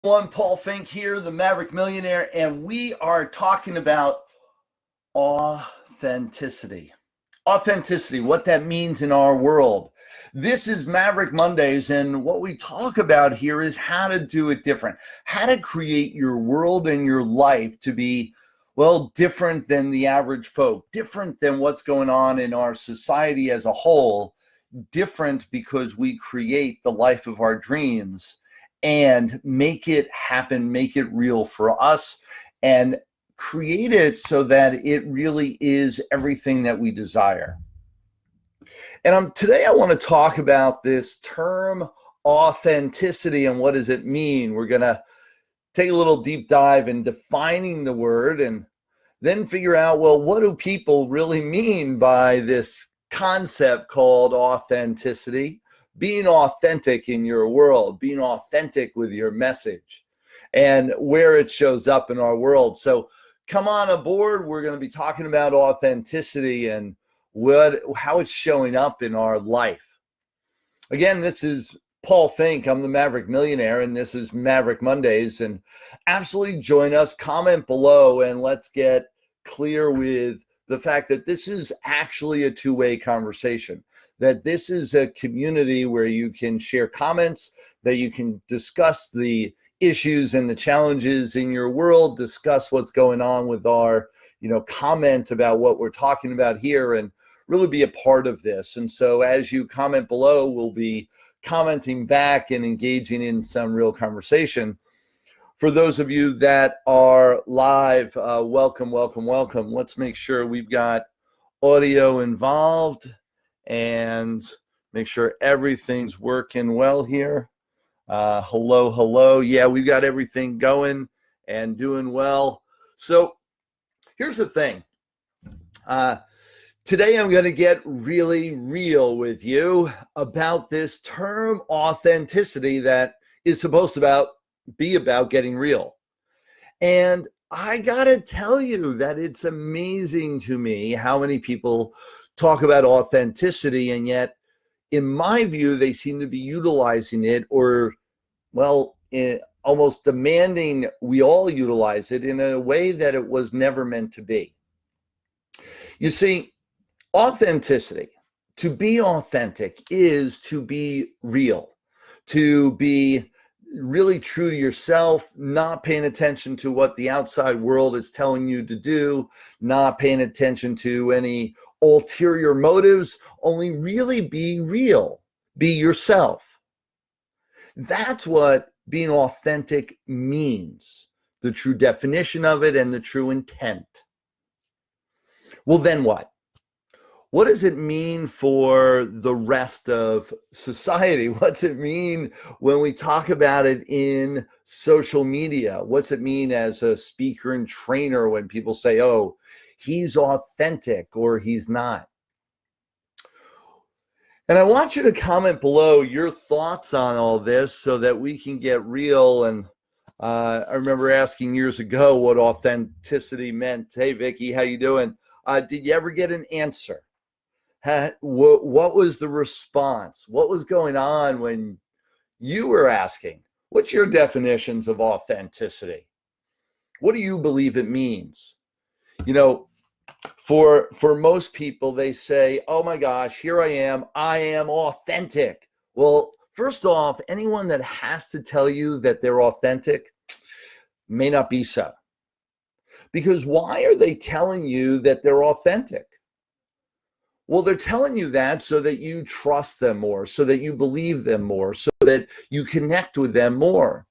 One, Paul Finck here, the Maverick Millionaire, and we are talking about authenticity. Authenticity, what that means in our world. This is Maverick Mondays, and what we talk about here is how to do it different, how to create your world and your life to be, well, different than the average folk, different than what's going on in our society as a whole, different because we create the life of our dreams and make it happen, make it real for us, and create it so that it really is everything that we desire. And today I want to talk about this term authenticity and what does it mean. We're going to take a little deep dive in defining the word and then figure out, well, what do people really mean by this concept called authenticity? Being authentic in your world, being authentic with your message, and where it shows up in our world. So come on aboard. We're going to be talking about authenticity and how it's showing up in our life. Again, this is Paul Finck. I'm the Maverick Millionaire, and this is Maverick Mondays. And absolutely join us. Comment below, and let's get clear with the fact that this is actually a two-way conversation, that this is a community where you can share comments, that you can discuss the issues and the challenges in your world, discuss what's going on with our, comment about what we're talking about here, and really be a part of this. And so as you comment below, we'll be commenting back and engaging in some real conversation. For those of you that are live, welcome, welcome, welcome. Let's make sure we've got audio involved and make sure everything's working well here. Hello, hello. Yeah, we've got everything going and doing well. So here's the thing. Today I'm going to get really real with you about this term authenticity that is supposed to be about getting real. And I got to tell you that it's amazing to me how many people talk about authenticity, and yet, in my view, they seem to be utilizing it, or, well, almost demanding we all utilize it in a way that it was never meant to be. You see, authenticity, to be authentic, is to be real, to be really true to yourself, not paying attention to what the outside world is telling you to do, not paying attention to any ulterior motives, only really be real, be yourself. That's what being authentic means, the true definition of it and the true intent. Well, then what? What does it mean for the rest of society? What's it mean when we talk about it in social media? What's it mean as a speaker and trainer when people say, oh, he's authentic or he's not? And I want you to comment below your thoughts on all this so that we can get real. And I remember asking years ago what authenticity meant. Hey, Vicky, how you doing? Did you ever get an answer? What was the response? What was going on when you were asking? What's your definitions of authenticity? What do you believe it means? For most people, they say, oh my gosh, here I am authentic. Well, first off, anyone that has to tell you that they're authentic may not be so. Because why are they telling you that they're authentic? Well, they're telling you that so that you trust them more, so that you believe them more, so that you connect with them more.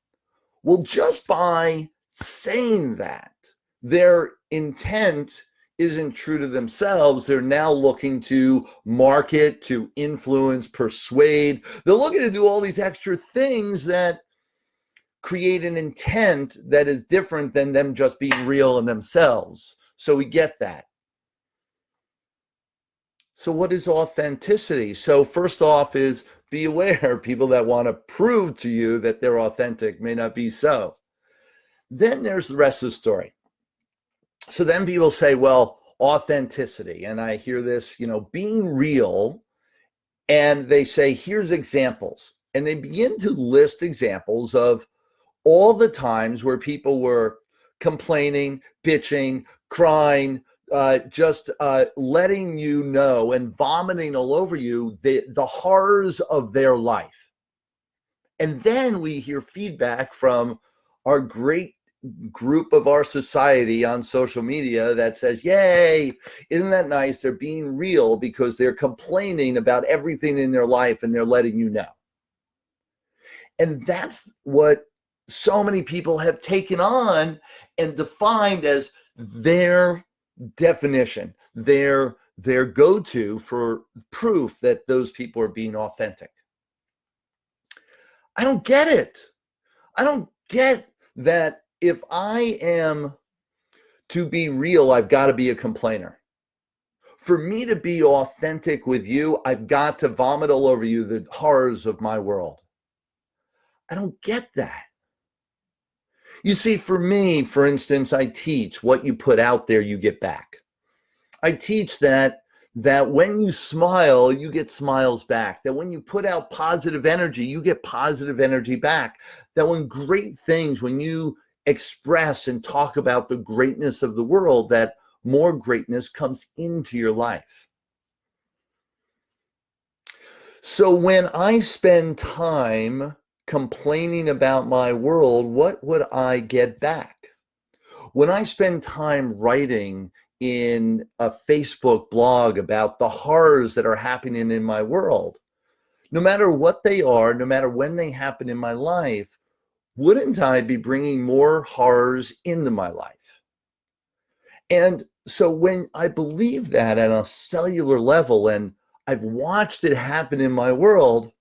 Well, just by saying that, their intent isn't true to themselves. They're now looking to market, to influence, persuade. They're looking to do all these extra things that create an intent that is different than them just being real in themselves. So we get that. So what is authenticity? So first off is be aware, people that want to prove to you that they're authentic may not be so. Then there's the rest of the story. So then people say, well, authenticity, and I hear this, being real, and they say, here's examples. And they begin to list examples of all the times where people were complaining, bitching, crying, just letting you know and vomiting all over you the horrors of their life. And then we hear feedback from our great group of our society on social media that says, yay, isn't that nice? They're being real because they're complaining about everything in their life and they're letting you know. And that's what so many people have taken on and defined as their definition, their go-to for proof that those people are being authentic. I don't get it. I don't get that if I am to be real, I've got to be a complainer. For me to be authentic with you, I've got to vomit all over you the horrors of my world. I don't get that. You see, for me, for instance, I teach what you put out there, you get back. I teach that when you smile, you get smiles back. That when you put out positive energy, you get positive energy back. That when great things, when you express and talk about the greatness of the world, that more greatness comes into your life. So when I spend time complaining about my world, what would I get back? When I spend time writing in a Facebook blog about the horrors that are happening in my world, no matter what they are, no matter when they happen in my life, wouldn't I be bringing more horrors into my life? And so when I believe that at a cellular level, and I've watched it happen in my world,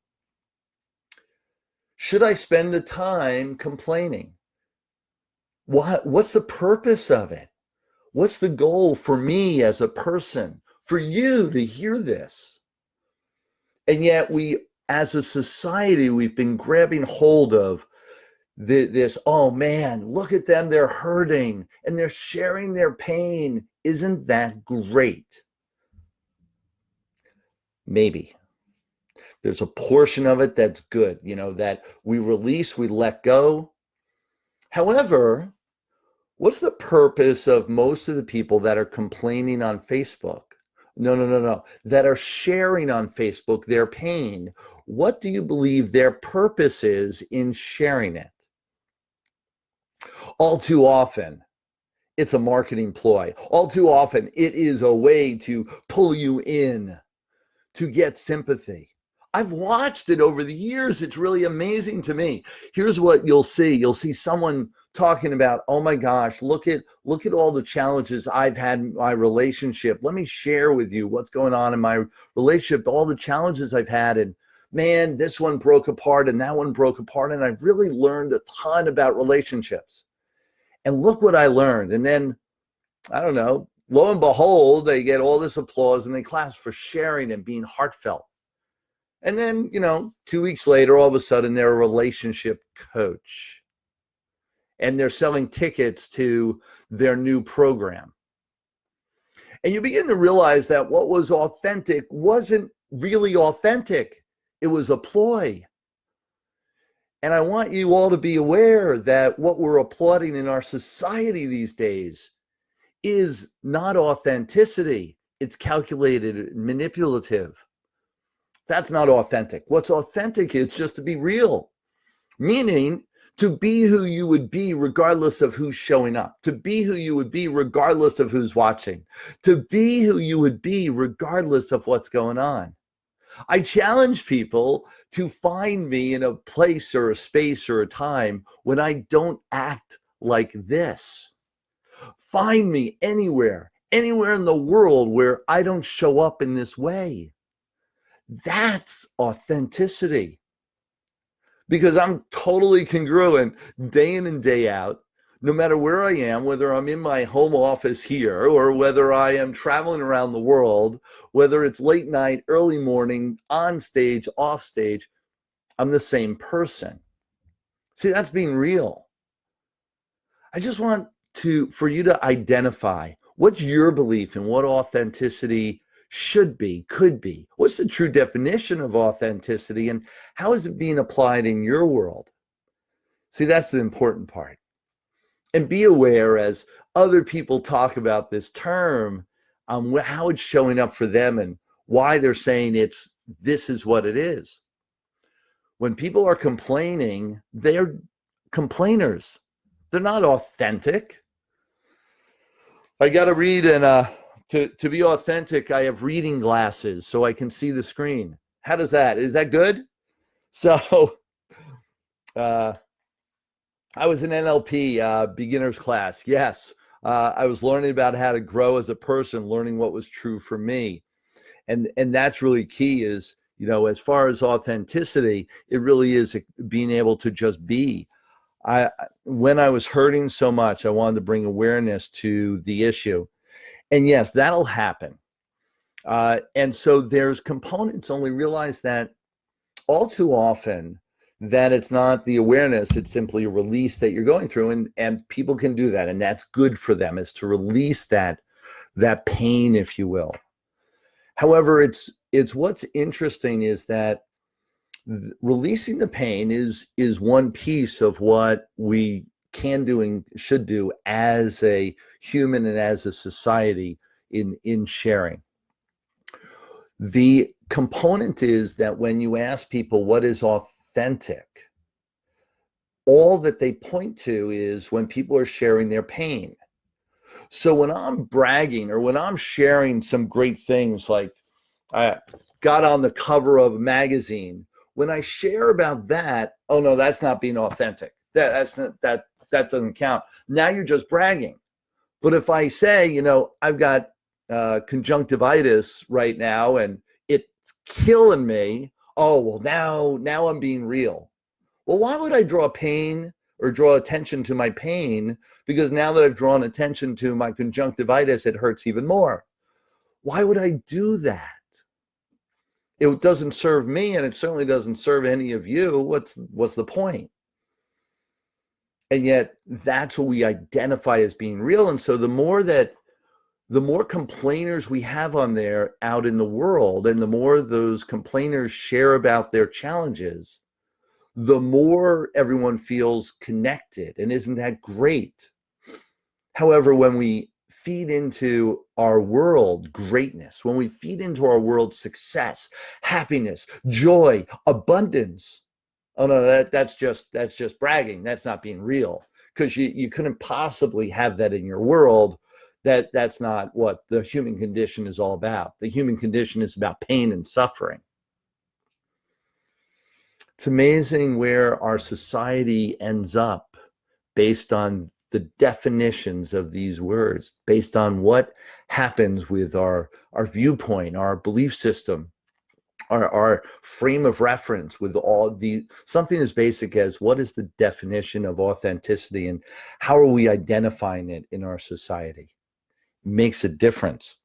should I spend the time complaining? What's the purpose of it? What's the goal for me as a person, for you to hear this? And yet we, as a society, we've been grabbing hold of this, oh man, look at them, they're hurting and they're sharing their pain. Isn't that great? Maybe. There's a portion of it that's good, that we release, we let go. However, what's the purpose of most of the people that are complaining on Facebook? No. That are sharing on Facebook their pain. What do you believe their purpose is in sharing it? All too often, it's a marketing ploy. All too often, it is a way to pull you in, to get sympathy. I've watched it over the years. It's really amazing to me. Here's what you'll see. You'll see someone talking about, oh my gosh, look at all the challenges I've had in my relationship. Let me share with you what's going on in my relationship, all the challenges I've had. And man, this one broke apart and that one broke apart. And I've really learned a ton about relationships. And look what I learned. And then, I don't know, lo and behold, they get all this applause and they clap for sharing and being heartfelt. And then, 2 weeks later, all of a sudden, they're a relationship coach. And they're selling tickets to their new program. And you begin to realize that what was authentic wasn't really authentic. It was a ploy. And I want you all to be aware that what we're applauding in our society these days is not authenticity. It's calculated and manipulative. That's not authentic. What's authentic is just to be real, meaning to be who you would be regardless of who's showing up, to be who you would be regardless of who's watching, to be who you would be regardless of what's going on. I challenge people to find me in a place or a space or a time when I don't act like this. Find me anywhere in the world where I don't show up in this way. That's authenticity. Because I'm totally congruent day in and day out, no matter where I am, whether I'm in my home office here or whether I am traveling around the world, whether it's late night, early morning, on stage, off stage, I'm the same person. See, that's being real. I just want for you to identify what's your belief in what authenticity should be, could be. What's the true definition of authenticity and how is it being applied in your world? See, that's the important part. And be aware as other people talk about this term, how it's showing up for them and why they're saying this is what it is. When people are complaining, they're complainers. They're not authentic. I got to read, and to be authentic, I have reading glasses so I can see the screen. How does that? Is that good? So I was in NLP beginners class. Yes, I was learning about how to grow as a person, learning what was true for me, and that's really key. Is as far as authenticity, it really is being able to just be. When I was hurting so much, I wanted to bring awareness to the issue, and yes, that'll happen. And so there's components. Only realize that all too often that it's not the awareness, it's simply a release that you're going through, and people can do that, and that's good for them, is to release that pain, if you will. However, it's what's interesting is that releasing the pain is one piece of what we can do and should do as a human and as a society in sharing. The component is that when you ask people what is authentic, all that they point to is when people are sharing their pain. So when I'm bragging or when I'm sharing some great things, like I got on the cover of a magazine, when I share about that, oh no, that's not being authentic. That doesn't count. Now you're just bragging. But if I say, I've got conjunctivitis right now and it's killing me, oh well, now I'm being real. Well, why would I draw pain or draw attention to my pain? Because now that I've drawn attention to my conjunctivitis, it hurts even more. Why would I do that? It doesn't serve me, and it certainly doesn't serve any of you. What's the point? And yet that's what we identify as being real. And so the more complainers we have on there out in the world, and the more those complainers share about their challenges, the more everyone feels connected. And isn't that great? However, when we feed into our world greatness, when we feed into our world success, happiness, joy, abundance, oh no, that's just bragging. That's not being real, because you couldn't possibly have that in your world. That's not what the human condition is all about. The human condition is about pain and suffering. It's amazing where our society ends up based on the definitions of these words, based on what happens with our viewpoint, our belief system, our frame of reference, with something as basic as what is the definition of authenticity and how are we identifying it in our society. It makes a difference.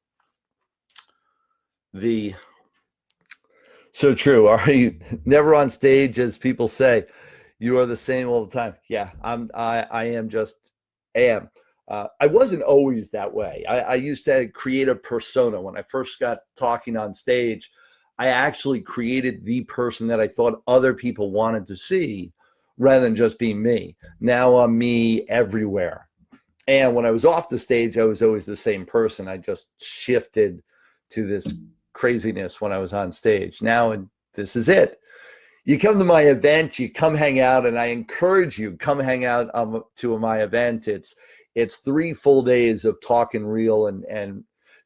So true. Are you never on stage, as people say? You are the same all the time. Yeah, I am just am. I wasn't always that way. I used to create a persona. When I first got talking on stage, I actually created the person that I thought other people wanted to see, rather than just being me. Now I'm me everywhere. And when I was off the stage, I was always the same person. I just shifted to this craziness when I was on stage. Now, and this is it. You come to my event, you come hang out, and I encourage you, come hang out to my event. It's 3 full days of talking real and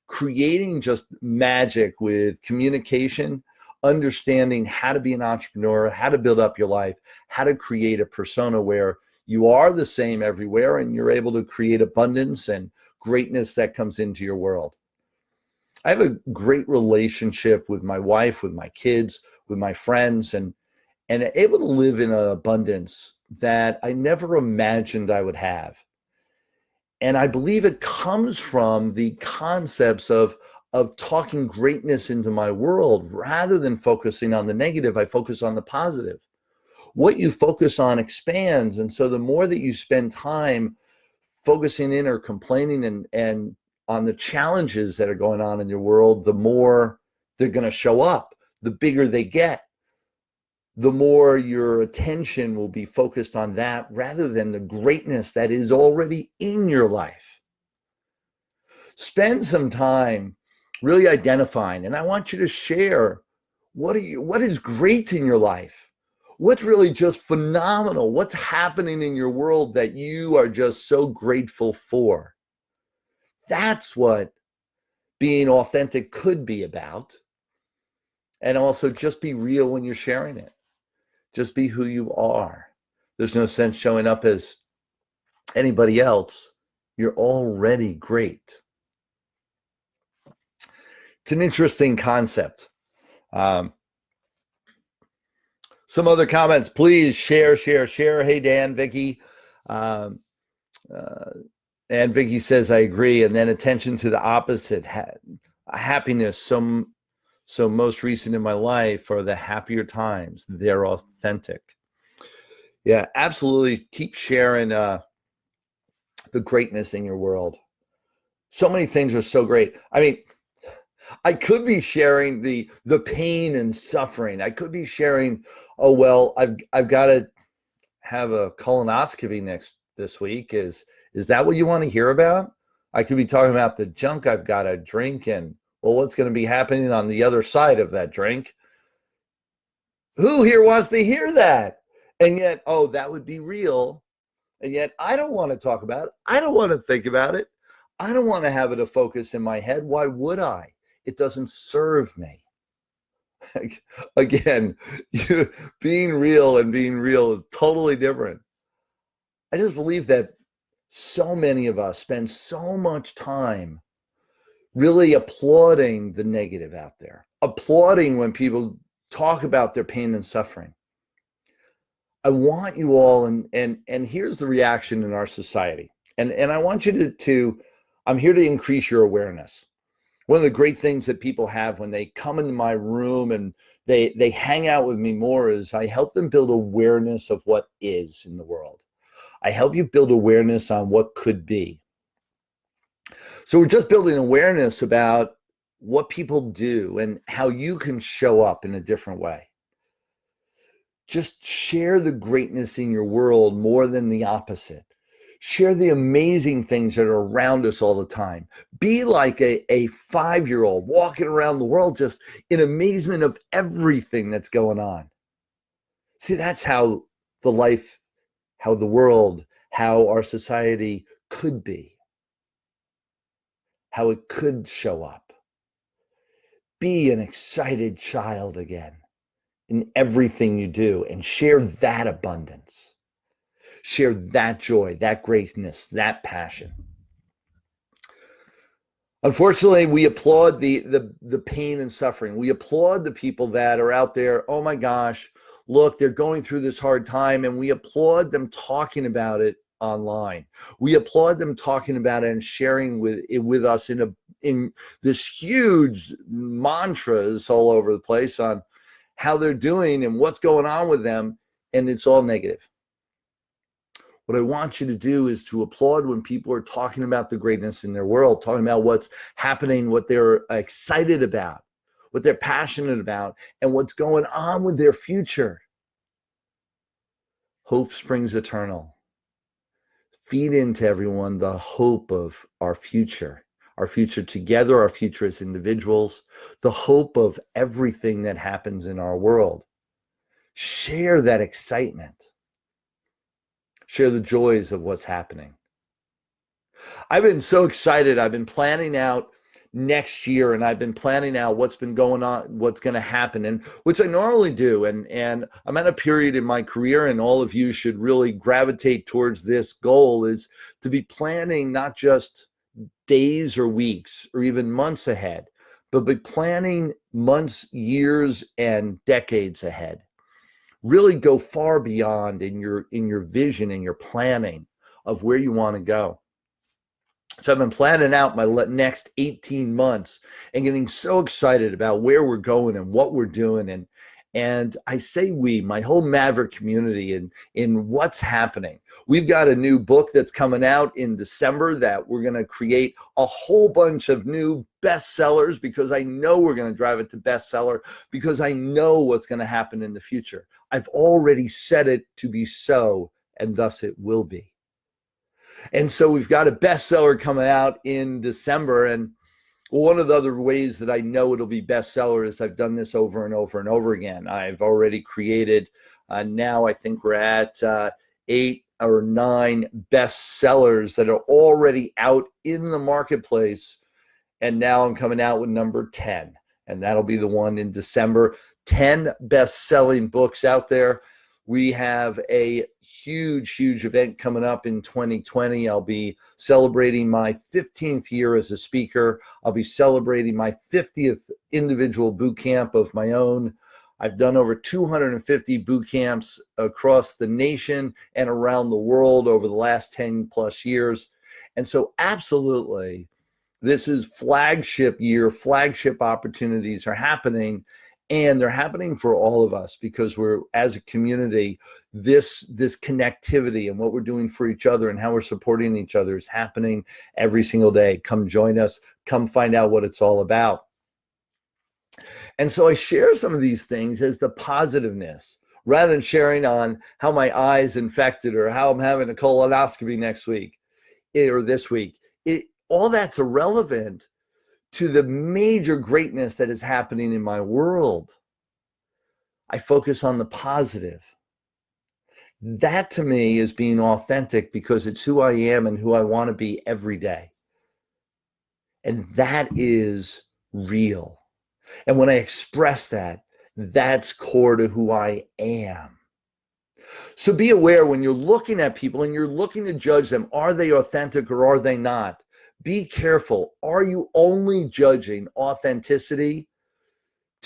creating just magic with communication, understanding how to be an entrepreneur, how to build up your life, how to create a persona where you are the same everywhere and you're able to create abundance and greatness that comes into your world. I have a great relationship with my wife, with my kids, with my friends, and able to live in an abundance that I never imagined I would have. And I believe it comes from the concepts of talking greatness into my world. Rather than focusing on the negative, I focus on the positive. What you focus on expands. And so the more that you spend time focusing in or complaining and on the challenges that are going on in your world, the more they're going to show up, the bigger they get. the more your attention will be focused on that rather than the greatness that is already in your life. Spend some time really identifying, and I want you to share what is great in your life. What's really just phenomenal? What's happening in your world that you are just so grateful for? That's what being authentic could be about. And also just be real when you're sharing it. Just be who you are. There's no sense showing up as anybody else. You're already great. It's an interesting concept. Some other comments, please share. Hey, Dan, Vicky. And Vicky says, I agree. And then attention to the opposite. Happiness. So most recent in my life are the happier times. They're authentic. Yeah, absolutely. Keep sharing the greatness in your world. So many things are so great. I mean, I could be sharing the pain and suffering. I could be sharing, oh, well, I've got to have a colonoscopy this week. Is that what you want to hear about? I could be talking about the junk I've got to drink and, well, what's going to be happening on the other side of that drink? Who here wants to hear that? And yet, oh, that would be real. And yet I don't want to talk about it. I don't want to think about it. I don't want to have it a focus in my head. Why would I? It doesn't serve me. Again, being real is totally different. I just believe that so many of us spend so much time really applauding the negative out there, applauding when people talk about their pain and suffering. I want you all, and here's the reaction in our society. And I want you to, I'm here to increase your awareness. One of the great things that people have when they come into my room and they hang out with me more is I help them build awareness of what is in the world. I help you build awareness on what could be. So we're just building awareness about what people do and how you can show up in a different way. Just share the greatness in your world more than the opposite. Share the amazing things that are around us all the time. Be like a 5-year-old walking around the world just in amazement of everything that's going on. See, that's how the life, how the world, how our society could be, how it could show up. Be an excited child again in everything you do and share that abundance. Share that joy, that greatness, that passion. Unfortunately, we applaud the pain and suffering. We applaud the people that are out there. Oh my gosh, look, they're going through this hard time, and we applaud them talking about it online. We applaud them talking about it and sharing with us in this huge mantras all over the place on how they're doing and what's going on with them, and it's all negative. What I want you to do is to applaud when people are talking about the greatness in their world, talking about what's happening, what they're excited about, what they're passionate about, and what's going on with their future. Hope springs eternal. Feed into everyone the hope of our future together, our future as individuals, the hope of everything that happens in our world. Share that excitement. Share the joys of what's happening. I've been so excited. I've been planning out next year, and I've been planning out what's been going on, what's going to happen, and which I normally do. And I'm at a period in my career, and all of you should really gravitate towards this goal, is to be planning not just days or weeks or even months ahead, but be planning months, years, and decades ahead. Really go far beyond in your vision and your planning of where you want to go. So I've been planning out my next 18 months and getting so excited about where we're going and what we're doing. And I say we, my whole Maverick community, in what's happening. We've got a new book that's coming out in December that we're going to create a whole bunch of new bestsellers, because I know we're going to drive it to bestseller, because I know what's going to happen in the future. I've already said it to be so, and thus it will be. And so we've got a bestseller coming out in December. And one of the other ways that I know it'll be bestseller is I've done this over and over and over again. I've already created, now I think we're at 8 or 9 bestsellers that are already out in the marketplace. And now I'm coming out with number 10. And that'll be the one in December. 10 best-selling books out there. We have a huge event coming up in 2020. I'll be celebrating my 15th year as a speaker. I'll be celebrating my 50th individual boot camp of my own. I've done over 250 boot camps across the nation and around the world over the last 10 plus years. And so absolutely, this is flagship year. Flagship opportunities are happening. And they're happening for all of us because we're, as a community, this connectivity and what we're doing for each other and how we're supporting each other is happening every single day. Come join us. Come find out what it's all about. And so I share some of these things as the positiveness, rather than sharing on how my eye's infected or how I'm having a colonoscopy next week or this week. All that's irrelevant to the major greatness that is happening in my world. I focus on the positive. That to me is being authentic because it's who I am and who I want to be every day. And that is real. And when I express that, that's core to who I am. So be aware when you're looking at people and you're looking to judge them, are they authentic or are they not? Be careful. Are you only judging authenticity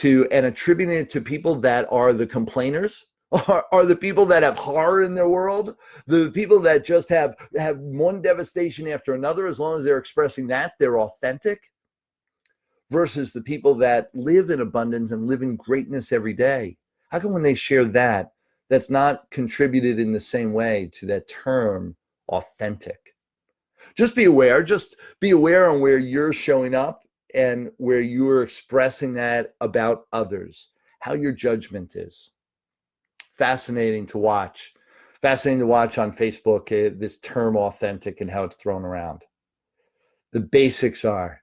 and attributing it to people that are the complainers? Are the people that have horror in their world? The people that just have one devastation after another, as long as they're expressing that, they're authentic? Versus the people that live in abundance and live in greatness every day. How come when they share that, that's not contributed in the same way to that term authentic? Just be aware on where you're showing up and where you're expressing that about others, how your judgment is. Fascinating to watch on Facebook, this term authentic and how it's thrown around. The basics are,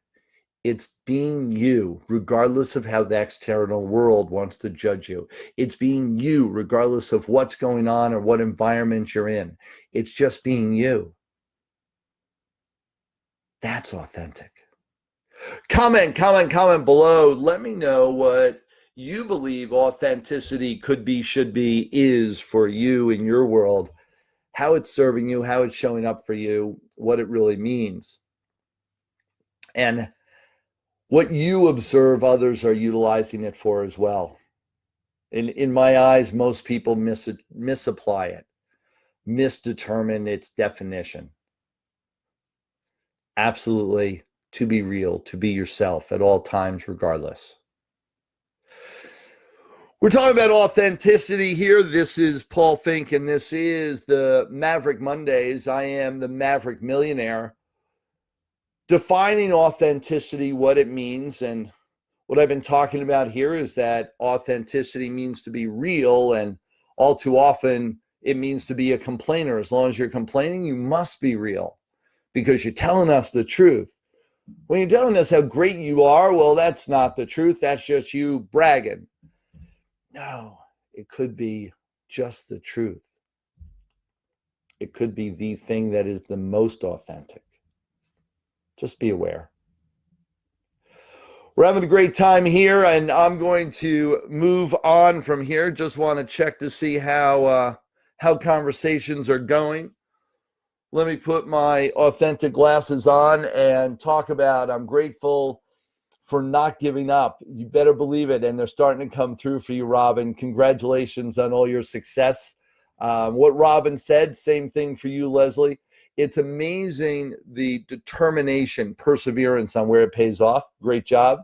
it's being you, regardless of how the external world wants to judge you. It's being you, regardless of what's going on or what environment you're in. It's just being you. That's authentic. Comment below. Let me know what you believe authenticity could be, should be, is for you in your world, how it's serving you, how it's showing up for you, what it really means, and what you observe others are utilizing it for as well. In my eyes, most people misapply it, misdetermine its definition. Absolutely, to be real, to be yourself at all times, regardless. We're talking about authenticity here. This is Paul Finck, and this is the Maverick Mondays. I am the Maverick Millionaire. Defining authenticity, what it means, and what I've been talking about here is that authenticity means to be real, and all too often it means to be a complainer. As long as you're complaining, you must be real because you're telling us the truth. When you're telling us how great you are, well, that's not the truth. That's just you bragging. No, it could be just the truth. It could be the thing that is the most authentic. Just be aware. We're having a great time here, and I'm going to move on from here. Just want to check to see how conversations are going. Let me put my authentic glasses on and talk about I'm grateful for not giving up. You better believe it, and they're starting to come through for you, Robin. Congratulations on all your success. What Robin said, same thing for you, Leslie. It's amazing the determination, perseverance on where it pays off. Great job.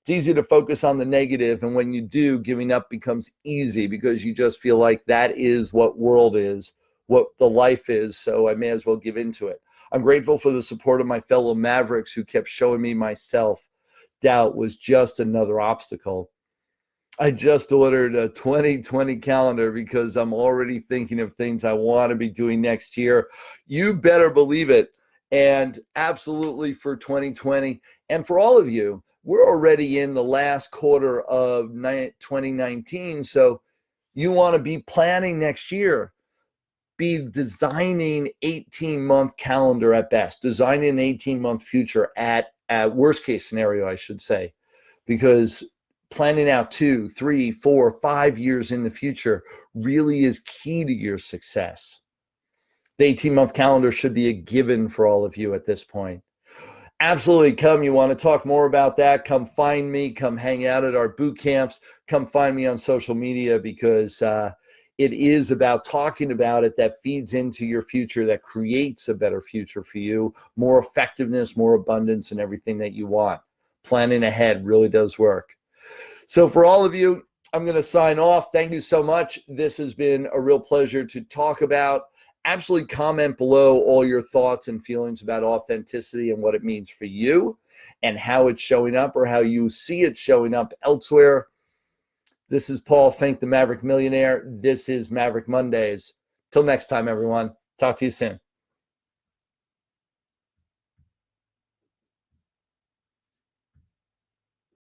It's easy to focus on the negative, and when you do, giving up becomes easy because you just feel like that is what world is, what the life is, so I may as well give into it. I'm grateful for the support of my fellow Mavericks who kept showing me myself. Doubt was just another obstacle. I just ordered a 2020 calendar because I'm already thinking of things I want to be doing next year. You better believe it. And absolutely for 2020. And for all of you, we're already in the last quarter of 2019. So you want to be planning next year. Be designing 18-month calendar at best, designing an 18-month future at worst case scenario, I should say, because planning out 2, 3, 4, 5 years in the future really is key to your success. The 18-month calendar should be a given for all of you at this point. Absolutely. Come, you want to talk more about that, come find me, come hang out at our boot camps, come find me on social media, because it is about talking about it that feeds into your future, that creates a better future for you, more effectiveness, more abundance, and everything that you want. Planning ahead really does work. So for all of you, I'm going to sign off. Thank you so much. This has been a real pleasure to talk about. Absolutely comment below all your thoughts and feelings about authenticity and what it means for you and how it's showing up or how you see it showing up elsewhere. This is Paul Finck, the Maverick Millionaire. This is Maverick Mondays. Till next time, everyone. Talk to you soon.